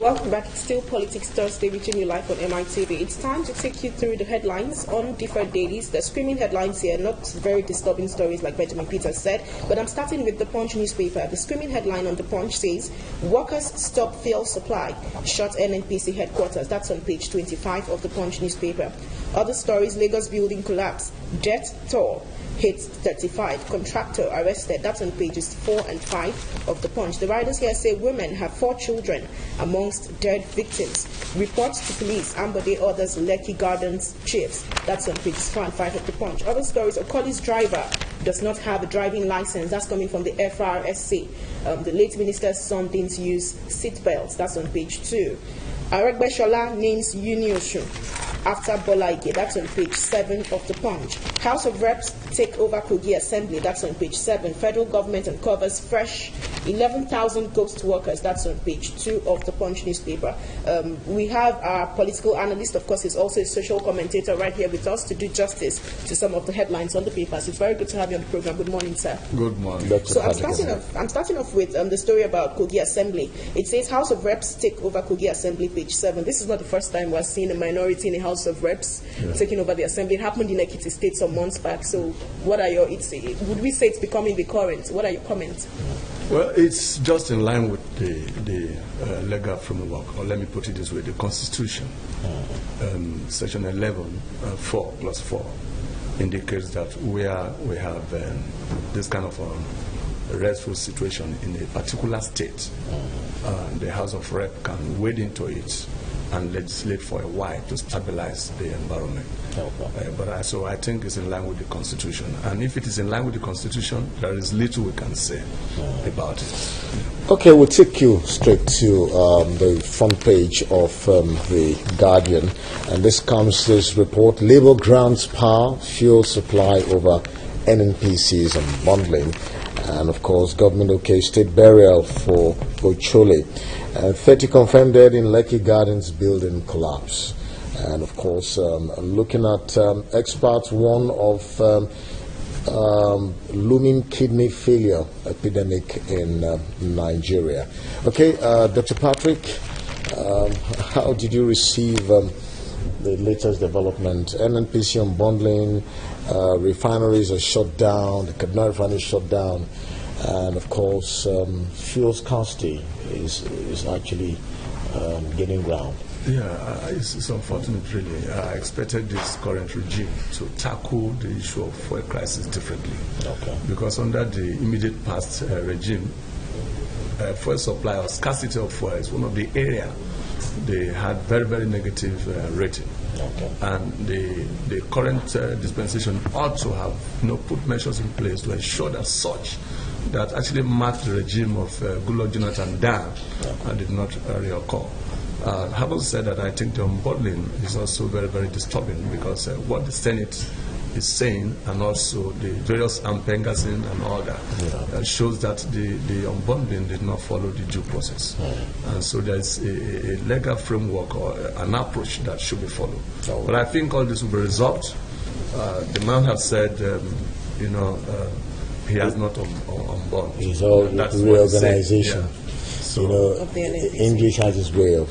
Welcome back. It's still Politics Thursday, reaching you live on MITV. It's time to take you through the headlines on different dailies. The screaming headlines here, not very disturbing stories like Benjamin Peters said, but I'm starting with the Punch newspaper. The screaming headline on the Punch says, "Workers stop fuel supply, shut NNPC headquarters." That's on page 25 of the Punch newspaper. Other stories: Lagos building collapse, death toll hits 35, contractor arrested. That's on pages 4 and 5 of the Punch. The writers here say women have 4 children amongst dead victims. Reports to police, Ambode orders Lekki Gardens chiefs. That's on pages 4 and 5 of the Punch. Other stories: Okoli's driver does not have a driving license. That's coming from the FRSC. The late minister's son didn't use seat belts. That's on page 2. Aregbesola names Uniosun after Bola Ige. That's on page 7 of the Punch. House of Reps take over Kogi Assembly. That's on page 7. Federal government uncovers fresh 11,000 ghost workers. That's on page 2 of the Punch newspaper. We have our political analyst, of course, he's also a social commentator right here with us to do justice to some of the headlines on the papers. It's very good to have you on the program. Good morning, sir. Good morning. So I'm starting off with the story about Kogi Assembly. It says House of Reps take over Kogi Assembly, page 7. This is not the first time we're seeing a minority in the House of Reps taking over the Assembly. It happened in Ekiti State some months back. So what are your, would we say it's becoming recurrent? What are your comments? Well, it's just in line with the legal framework, or let me put it this way, the Constitution. Section 11, 4 plus 4 indicates that we have this kind of restful situation in a particular state. The House of Rep can wade into it and legislate for a while to stabilize the environment. So I think it's in line with the Constitution. And if it is in line with the Constitution, there is little we can say about it. Okay, we'll take you straight to the front page of the Guardian. And this report: Labour grants power, fuel supply over NNPCs and bundling. And of course, government state burial for Chole. 30 confirmed dead in Lekki Gardens building collapse. And of course, looking at experts warn of looming kidney failure epidemic in Nigeria. Okay, Dr. Patrick, how did you receive the latest development? NNPC unbundling, refineries are shut down, the Kaduna refinery is shut down, and of course, fuel scarcity is actually gaining ground. Yeah, it's unfortunate, really. I expected this current regime to tackle the issue of fuel crisis differently. Okay. Because under the immediate past regime, fuel supply or scarcity of fuel is one of the areas they had very, very negative rating. Okay. And the current dispensation ought to have put measures in place to ensure that such that actually marked the regime of Goodluck Jonathan down and did not reoccur. Having said that, I think the unbundling is also very, very disturbing because what the Senate is saying, and also the various ampengasing and all that, shows that the unbundling did not follow the due process. And so there's a legal framework or an approach that should be followed. But I think all this will be resolved. The man has said, he has not unbundled. It's all reorganization. So, English has its way of...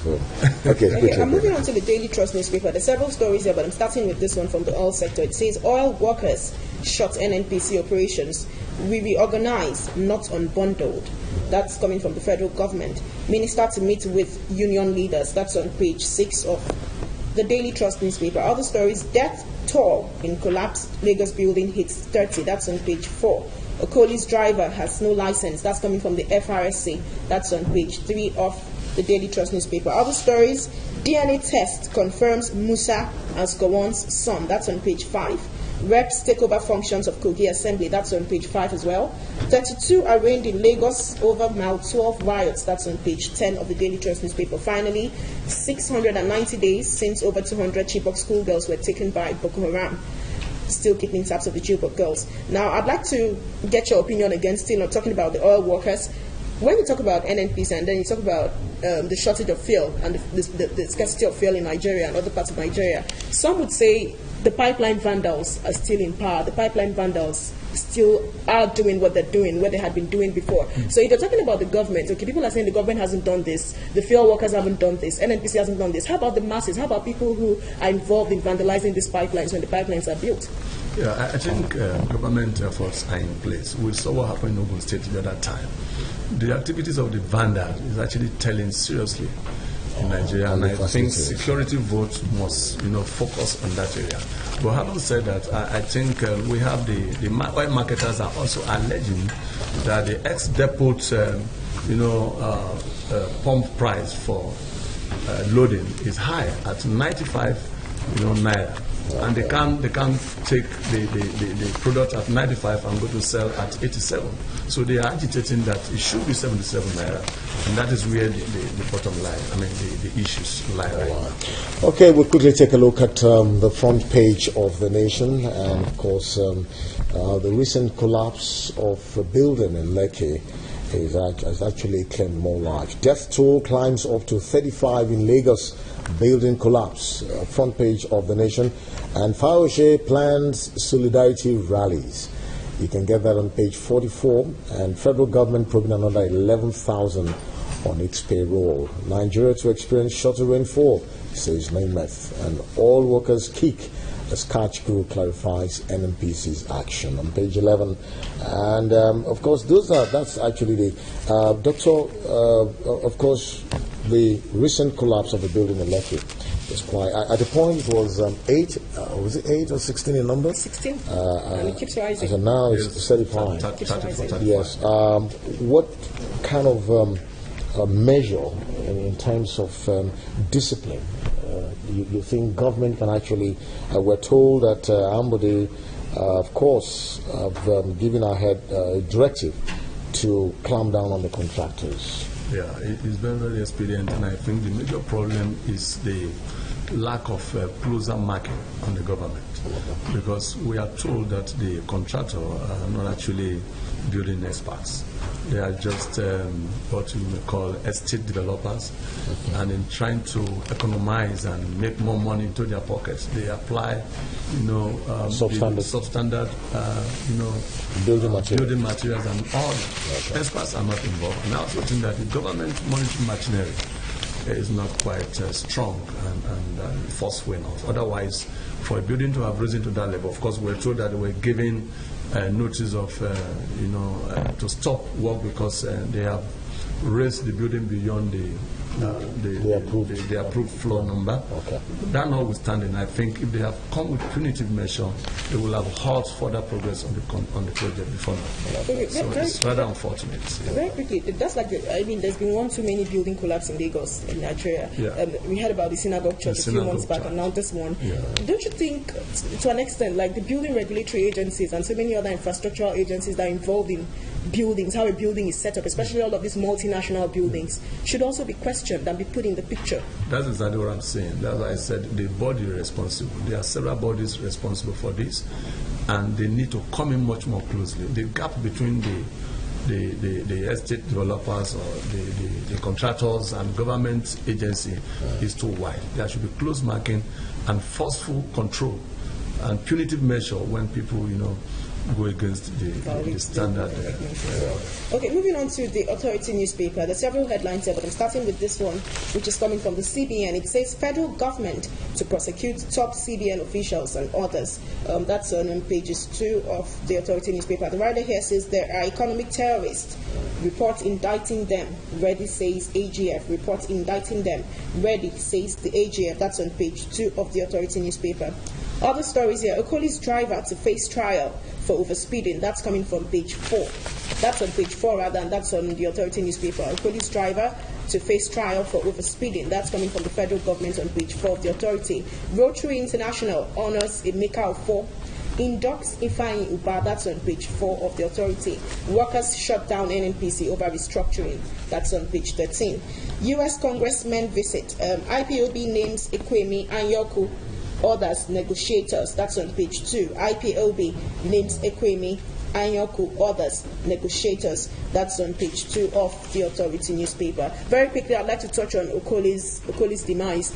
Okay, I'm moving on to the Daily Trust newspaper. There's several stories here, but I'm starting with this one from the oil sector. It says, oil workers shut NNPC operations. We reorganize, not unbundled. That's coming from the federal government. Minister to meet with union leaders. That's on page 6 of the Daily Trust newspaper. Other stories: death toll in collapsed Lagos building hits 30. That's on page 4. Okoli's driver has no license. That's coming from the FRSC. That's on page 3 of the Daily Trust newspaper. Other stories: DNA test confirms Musa as Gowon's son. That's on page 5. Reps take over functions of Kogi Assembly. That's on page 5 as well. 32 arraigned in Lagos over Mile 12 riots. That's on page 10 of the Daily Trust newspaper. Finally, 690 days since over 200 Chibok schoolgirls were taken by Boko Haram. Still keeping tabs of the Chibok girls. Now, I'd like to get your opinion again, still talking about the oil workers. When you talk about NNPC and then you talk about the shortage of fuel and the scarcity of fuel in Nigeria and other parts of Nigeria, some would say the pipeline vandals are still in power. The pipeline vandals still are doing what they're doing, what they had been doing before. So if you're talking about the government, okay, people are saying the government hasn't done this, the field workers haven't done this, NNPC hasn't done this. How about the masses? How about people who are involved in vandalizing these pipelines when the pipelines are built? Yeah, I think government efforts are in place. We saw what happened in Ogun State the other time. The activities of the vandal is actually telling seriously in Nigeria, and I think security vote must, focus on that area. But having said that, I think we have the oil marketers are also alleging that the ex-depot, pump price for loading is high at 95, naira. And they can't take the product at 95 and go to sell at 87. So they are agitating that it should be 77 naira, and that is where the bottom line, the issues lie right now. Okay, we'll quickly take a look at the front page of The Nation, and of course the recent collapse of a building in Lekki has actually claimed more lives. Death toll climbs up to 35 in Lagos. Building collapse. Front page of The Nation. And Fayose plans solidarity rallies. You can get that on page 44. And federal government probing another 11,000 on its payroll. Nigeria to experience shorter rainfall, says NAMEF. And all workers kick as Catch Crew clarifies NNPC's action on page 11. And of course, that's actually the doctor. Of course, the recent collapse of the building in Lekki is quite. At the point, it was 8. Was it 8 or 16 in number? 16. And it keeps rising. So now it's 35. Yes. What kind of measure in terms of discipline you think government can actually? We're told that Ambode, of course, have given ahead a directive to clamp down on the contractors. Yeah, it's very, very expedient, and I think the major problem is the lack of closer marking on the government, because we are told that the contractor are not actually building experts. They are just what you may call estate developers, and in trying to economize and make more money into their pockets, they apply, substandard, building materials, and all. Experts are not involved. And I also think that the government monitoring machinery is not quite strong and forceful enough. Otherwise, for a building to have risen to that level, of course, we're told that they were giving notice of, to stop work because they have raised the building beyond the approved floor number. Okay. That notwithstanding, I think if they have come with punitive measure, they will have halt further progress on the project before now. Okay, so it's rather unfortunate. Very quickly, that's like there's been one too many building collapse in Lagos, in Nigeria. Yeah. We heard about the synagogue church a few months back, and now this one. Yeah. Don't you think, to an extent, like the building regulatory agencies and so many other infrastructural agencies that are involved in buildings, how a building is set up, especially all of these multinational buildings, should also be questioned and be put in the picture? That's exactly what I'm saying. That's why I said the body responsible. There are several bodies responsible for this, and they need to come in much more closely. The gap between the estate developers or the contractors and government agency is too wide. There should be close marking and forceful control and punitive measure when people, go against the standard. Okay, moving on to the Authority newspaper. There are several headlines here, but I'm starting with this one, which is coming from the CBN. It says federal government to prosecute top CBN officials and others. That's on pages 2 of the Authority newspaper. The writer here says there are economic terrorists. Report indicting them. Ready, says AGF. Report indicting them. Ready, says the AGF. That's on page 2 of the Authority newspaper. Other stories here. Okoli's driver to face trial for overspeeding. That's coming from page 4. That's on page 4 rather, and that's on the Authority newspaper. Okoli's driver to face trial for overspeeding. That's coming from the federal government on page 4 of the Authority. Rotary International honors Emeka Ofo. Inducts Ifeanyi Uba. That's on page 4 of the Authority. Workers shut down NNPC over restructuring. That's on page 13. U.S. Congressmen visit. IPOB names Ekwemi Anyoku. Others negotiators. That's on page 2. IPOB names Ekwemi Anyoku. Others negotiators. That's on page 2 of the Authority newspaper. Very quickly, I'd like to touch on Okoli's demise.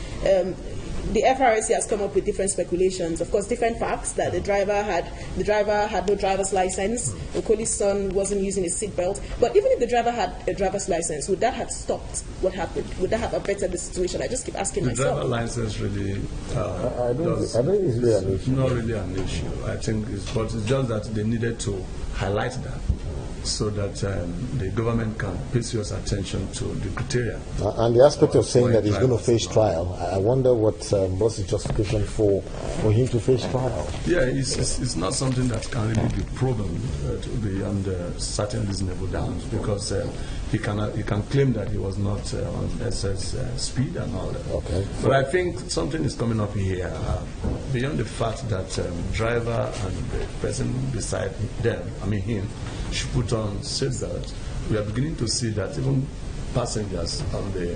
the FRSC has come up with different speculations. Of course, different facts that the driver had no driver's license. Okoli's son wasn't using his seatbelt. But even if the driver had a driver's license, would that have stopped what happened? Would that have bettered the situation? I just keep asking myself. The driver license really, I think it's really an issue. Not really an issue. I think it's just that they needed to highlight that, so that the government can pay serious attention to the criteria. And the aspect of saying that he's going to face trial, I wonder what's the justification for him to face trial? Yeah, it's not something that can really be proven to be under certain reasonable doubt, because he can claim that he was not on excess speed and all that. Okay. But I think something is coming up here beyond the fact that driver and the person beside him should put on seatbelt. We are beginning to see that even passengers on the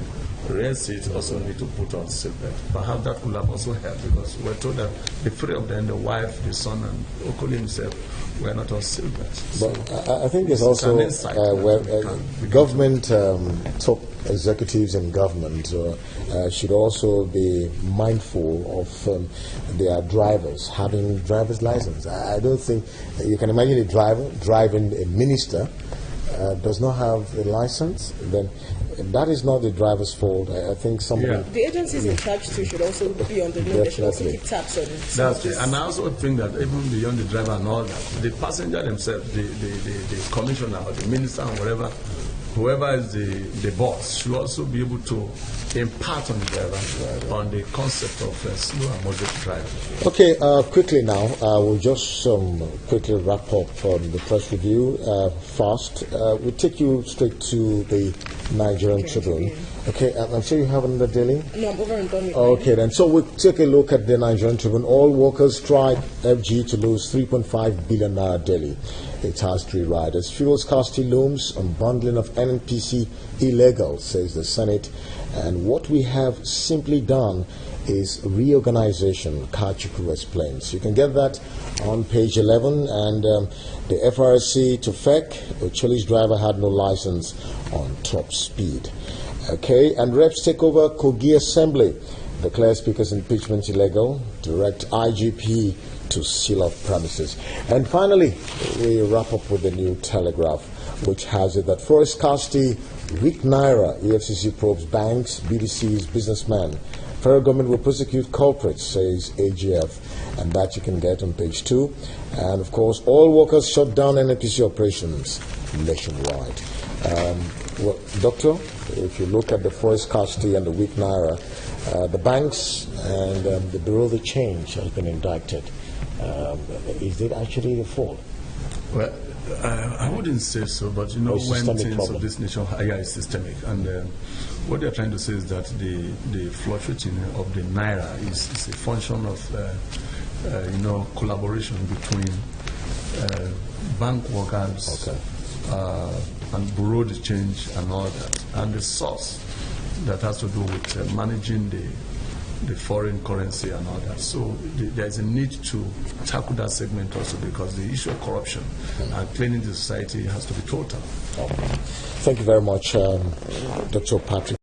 rear seat also need to put on seatbelt. Perhaps that could have also helped, because we're told that the three of them, the wife, the son, and Okoli himself, were not on seatbelt. But I think there's also where government top executives in government should also be mindful of their drivers having driver's license. I don't think you can imagine a driver driving a minister does not have a license. Then that is not the driver's fault. I think somebody. The agencies in charge too should also be on the note. They should also keep tabs on it. That's it. And I also think that even beyond the driver and all that, the passenger themselves, the commissioner or the minister or whoever is the boss, should also be able to impart on the driver on the concept of slow and moderate driving. Okay, quickly now, we'll just quickly wrap up the press review fast. We'll take you straight to the Nigerian Tribune. Okay, I'm sure you have another daily? No, I'm over and done with Okay, then. So we'll take a look at the Nigerian Tribune. All workers strike FG to lose 3.5 billion naira daily. It has three riders. Fuel scarcity looms, unbundling of NNPC illegal, says the Senate. And what we have simply done is reorganization, Kachuku explains. You can get that on page 11. And the FRSC to FEC, Ocholi's driver had no license on top speed. Okay, and reps take over Kogi Assembly. Declare Speaker's impeachment illegal. Direct IGP to seal off premises. And finally, we wrap up with the New Telegraph, which has it that forest scarcity, weak naira, EFCC probes banks, BDCs, businessmen. Federal government will prosecute culprits, says AGF, and that you can get on page 2. And of course, all workers shut down NNPC operations nationwide. Well, Doctor, if you look at the forest scarcity and the weak naira, the banks and the Bureau of the Change has been indicted. Is it actually the fault? Well, I wouldn't say so, but you know, when things of this nature are systemic, and what they're trying to say is that the fluctuating of the naira is a function of collaboration between bank workers and Bureau of the Change and all that, and the source that has to do with managing the foreign currency and all that. So there is a need to tackle that segment also, because the issue of corruption and cleaning the society has to be total. Thank you very much, Dr. Patrick.